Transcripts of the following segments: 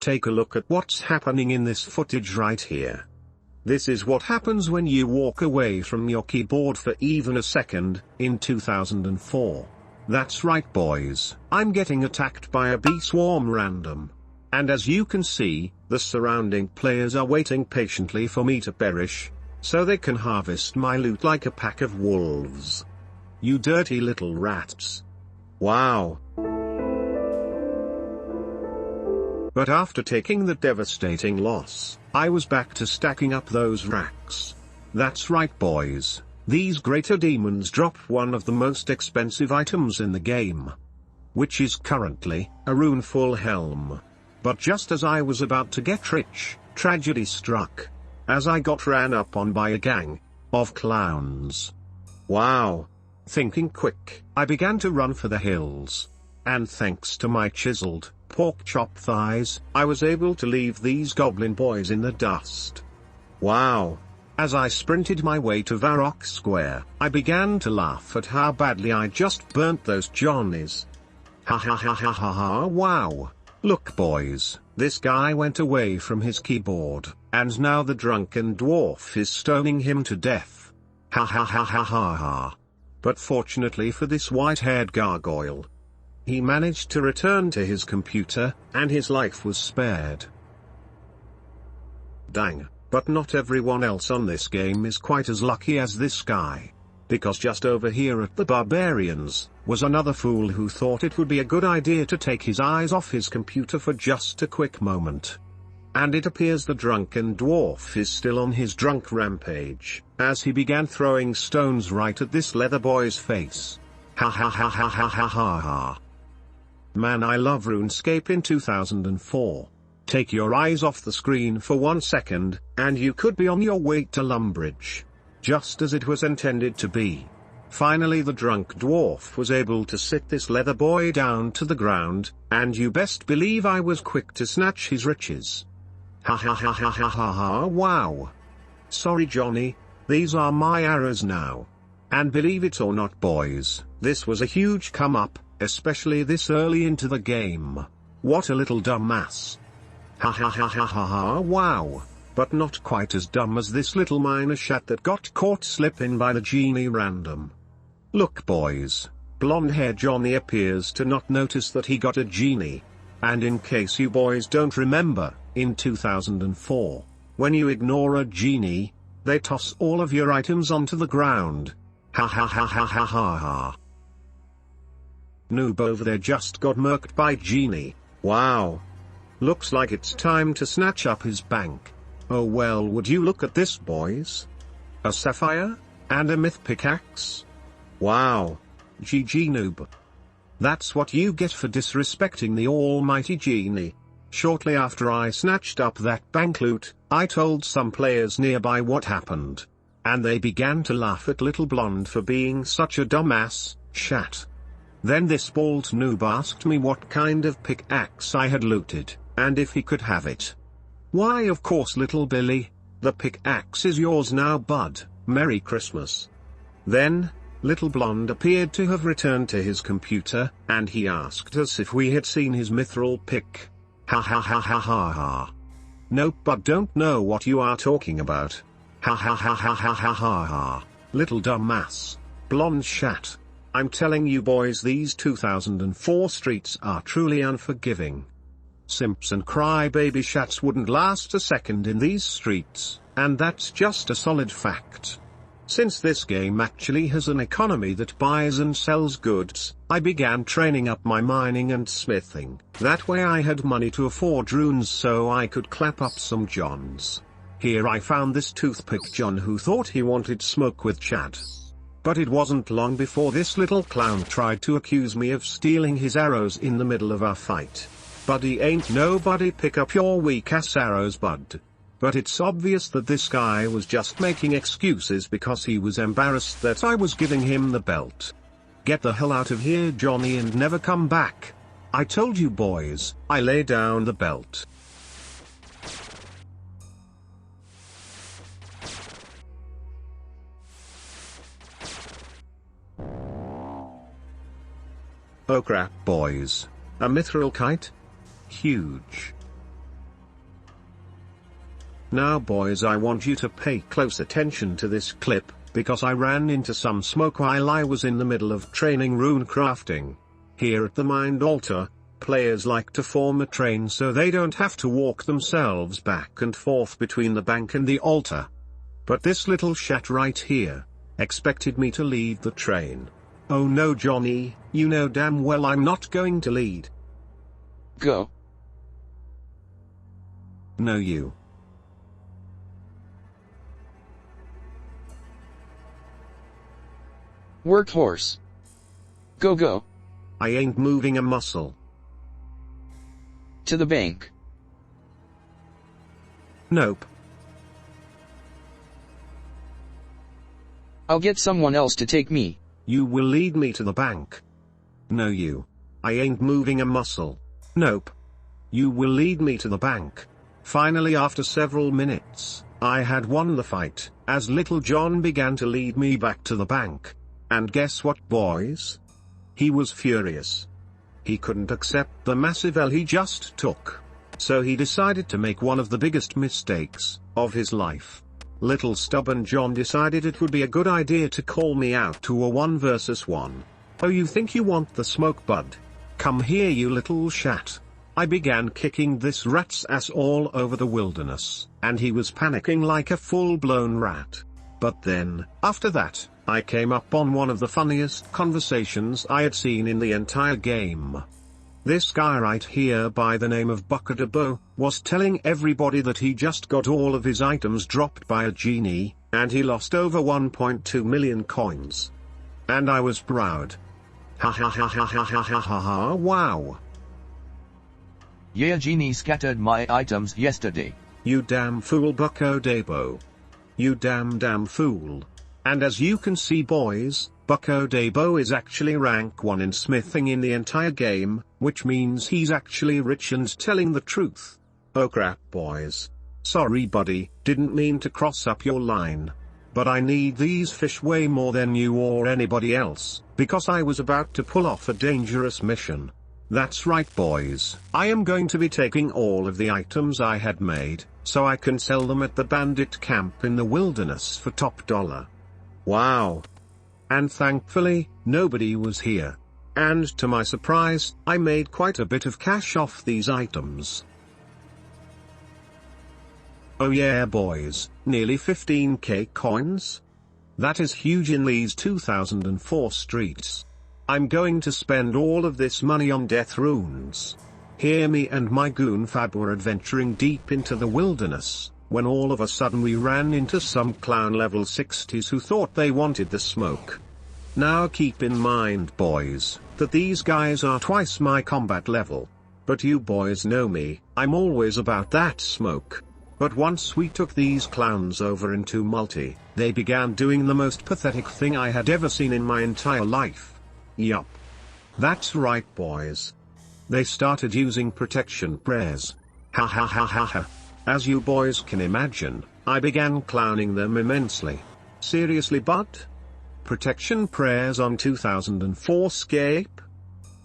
take a look at what's happening in this footage right here. This is what happens when you walk away from your keyboard for even a second, in 2004. That's right boys, I'm getting attacked by a bee swarm random. And as you can see, the surrounding players are waiting patiently for me to perish, so they can harvest my loot like a pack of wolves. You dirty little rats. Wow. But after taking the devastating loss, I was back to stacking up those racks. That's right boys, these greater demons drop one of the most expensive items in the game, which is currently a runeful helm. But just as I was about to get rich, tragedy struck, as I got ran up on by a gang of clowns. Wow. Thinking quick, I began to run for the hills. And thanks to my chiseled pork chop thighs, I was able to leave these goblin boys in the dust. Wow. As I sprinted my way to Varrock Square, I began to laugh at how badly I just burnt those Johnnies. Ha ha ha ha ha ha wow. Look boys, this guy went away from his keyboard, and now the drunken dwarf is stoning him to death. Ha ha ha ha ha ha. But fortunately for this white-haired gargoyle, he managed to return to his computer, and his life was spared. Dang, but not everyone else on this game is quite as lucky as this guy. Because just over here at the Barbarians, was another fool who thought it would be a good idea to take his eyes off his computer for just a quick moment. And it appears the drunken dwarf is still on his drunk rampage, as he began throwing stones right at this leather boy's face. Ha ha ha ha ha ha ha ha. Man, I love RuneScape in 2004. Take your eyes off the screen for 1 second, and you could be on your way to Lumbridge. Just as it was intended to be. Finally the drunk dwarf was able to sit this leather boy down to the ground, and you best believe I was quick to snatch his riches. Ha ha ha ha ha ha ha wow. Sorry Johnny, these are my arrows now. And believe it or not boys, this was a huge come up, especially this early into the game. What a little dumbass. Ha ha ha ha ha ha wow. But not quite as dumb as this little miner shat that got caught slipping by the genie random. Look boys, blonde-haired Johnny appears to not notice that he got a genie. And in case you boys don't remember, in 2004, when you ignore a genie, they toss all of your items onto the ground. Ha ha ha ha ha ha ha. Noob over there just got murked by Genie. Wow. Looks like it's time to snatch up his bank. Oh well, would you look at this boys? A sapphire? And a myth pickaxe? Wow. GG noob. That's what you get for disrespecting the almighty Genie. Shortly after I snatched up that bank loot, I told some players nearby what happened. And they began to laugh at little blonde for being such a dumbass, shat. Then this bald noob asked me what kind of pickaxe I had looted, and if he could have it. Why of course little Billy, the pickaxe is yours now bud, Merry Christmas. Then, little blonde appeared to have returned to his computer, and he asked us if we had seen his mithril pick. Ha ha ha ha ha ha. Nope, but don't know what you are talking about. Ha ha ha ha ha ha ha ha. Little dumbass. Blonde shat. I'm telling you boys, these 2004 streets are truly unforgiving. Simps and crybaby shats wouldn't last a second in these streets, and that's just a solid fact. Since this game actually has an economy that buys and sells goods, I began training up my mining and smithing. That way I had money to afford runes so I could clap up some johns. Here I found this toothpick John who thought he wanted smoke with Chad. But it wasn't long before this little clown tried to accuse me of stealing his arrows in the middle of our fight. Buddy, ain't nobody pick up your weak ass arrows bud. But it's obvious that this guy was just making excuses because he was embarrassed that I was giving him the belt. Get the hell out of here Johnny and never come back. I told you boys, I lay down the belt. Oh crap boys. A mithril kite? Huge. Now boys, I want you to pay close attention to this clip, because I ran into some smoke while I was in the middle of training rune crafting. Here at the Mind Altar, players like to form a train so they don't have to walk themselves back and forth between the bank and the altar. But this little shat right here expected me to lead the train. Oh no, Johnny, you know damn well I'm not going to lead. Go. No, you. Workhorse. Go go. I ain't moving a muscle. To the bank. Nope. I'll get someone else to take me. You will lead me to the bank. No, you. I ain't moving a muscle. Nope. You will lead me to the bank. Finally, after several minutes, I had won the fight, as Little John began to lead me back to the bank. And guess what, boys? He was furious. He couldn't accept the massive L he just took. So he decided to make one of the biggest mistakes of his life. Little stubborn John decided it would be a good idea to call me out to a 1 versus 1. Oh, you think you want the smoke, bud? Come here, you little shat. I began kicking this rat's ass all over the wilderness, and he was panicking like a full-blown rat. But then, after that, I came up on one of the funniest conversations I had seen in the entire game. This guy right here by the name of Buckadabo was telling everybody that he just got all of his items dropped by a genie, and he lost over 1.2 million coins. And I was proud. Ha ha ha ha ha ha ha ha ha, wow. Yeah, Genie scattered my items yesterday. You damn fool, Buckadabo. You damn fool. And as you can see, boys, Buckadabo is actually rank 1 in smithing in the entire game, which means he's actually rich and telling the truth. Oh crap, boys. Sorry buddy, didn't mean to cross up your line. But I need these fish way more than you or anybody else, because I was about to pull off a dangerous mission. That's right, boys, I am going to be taking all of the items I had made, so I can sell them at the bandit camp in the wilderness for top dollar. Wow. And thankfully, nobody was here. And to my surprise, I made quite a bit of cash off these items. Oh yeah boys, nearly 15k coins? That is huge in these 2004 streets. I'm going to spend all of this money on death runes. Here me and my goon Fab were adventuring deep into the wilderness, when all of a sudden we ran into some clown level 60s who thought they wanted the smoke. Now keep in mind, boys, that these guys are twice my combat level. But you boys know me, I'm always about that smoke. But once we took these clowns over into multi, they began doing the most pathetic thing I had ever seen in my entire life. Yup. That's right, boys. They started using protection prayers. Ha ha ha ha ha. As you boys can imagine, I began clowning them immensely. Seriously, bud? Protection prayers on 2004 scape?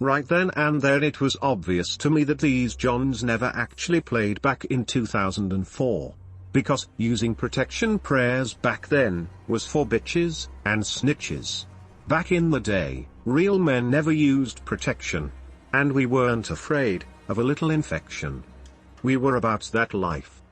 Right then and there it was obvious to me that these Johns never actually played back in 2004. Because using protection prayers back then was for bitches and snitches. Back in the day, real men never used protection. And we weren't afraid of a little infection. We were about that life.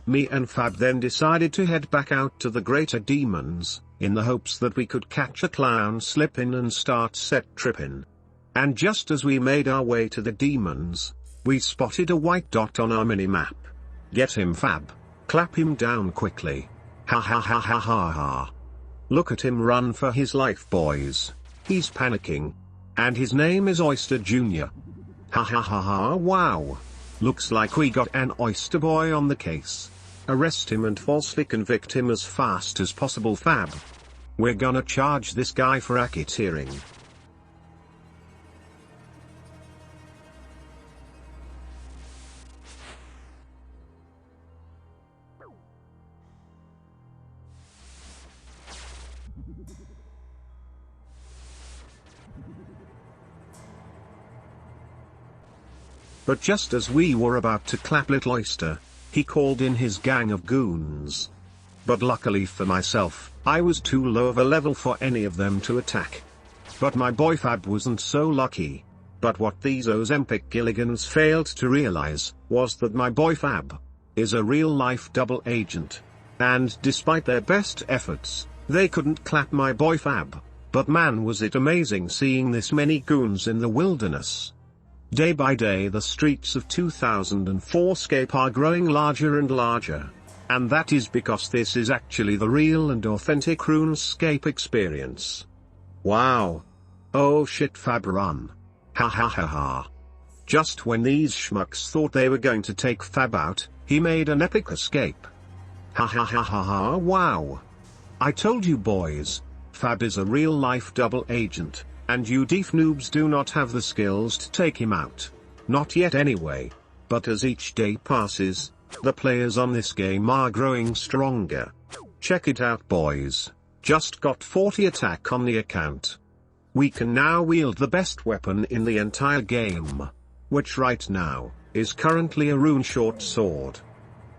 Me and Fab then decided to head back out to the greater demons, in the hopes that we could catch a clown slipping and start set tripping. And just as we made our way to the demons, we spotted a white dot on our mini-map. Get him, Fab. Clap him down quickly. Ha ha ha ha ha ha. Look at him run for his life, boys. He's panicking. And his name is Oyster Junior. Ha ha ha ha, wow. Looks like we got an oyster boy on the case. Arrest him and falsely convict him as fast as possible, Fab. We're gonna charge this guy for racketeering. But just as we were about to clap little Oyster, he called in his gang of goons. But luckily for myself, I was too low of a level for any of them to attack. But my boy Fab wasn't so lucky. But what these Ozempic Gilligans failed to realize, was that my boy Fab is a real-life double agent. And despite their best efforts, they couldn't clap my boy Fab. But man, was it amazing seeing this many goons in the wilderness. Day by day the streets of 2004 Scape are growing larger and larger. And that is because this is actually the real and authentic RuneScape experience. Wow. Oh shit, Fab run. Ha ha ha ha. Just when these schmucks thought they were going to take Fab out, he made an epic escape. Ha ha ha ha ha, wow. I told you boys, Fab is a real-life double agent, and you deef noobs do not have the skills to take him out. Not yet anyway. But as each day passes, the players on this game are growing stronger. Check it out boys, just got 40 attack on the account. We can now wield the best weapon in the entire game, which right now, is currently a rune short sword.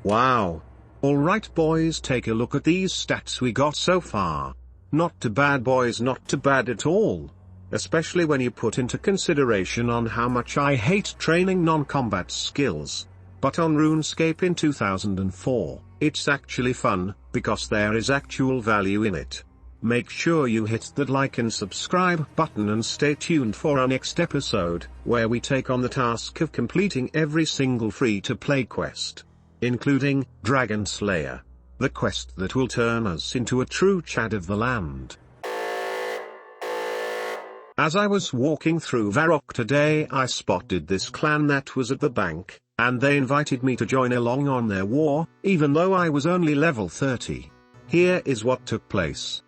Wow. Alright boys, take a look at these stats we got so far. Not too bad boys, not too bad at all. Especially when you put into consideration on how much I hate training non-combat skills. But on RuneScape in 2004, it's actually fun, because there is actual value in it. Make sure you hit that like and subscribe button and stay tuned for our next episode, where we take on the task of completing every single free-to-play quest, including Dragon Slayer, the quest that will turn us into a true Chad of the land. As I was walking through Varrock today, I spotted this clan that was at the bank, and they invited me to join along on their war, even though I was only level 30. Here is what took place.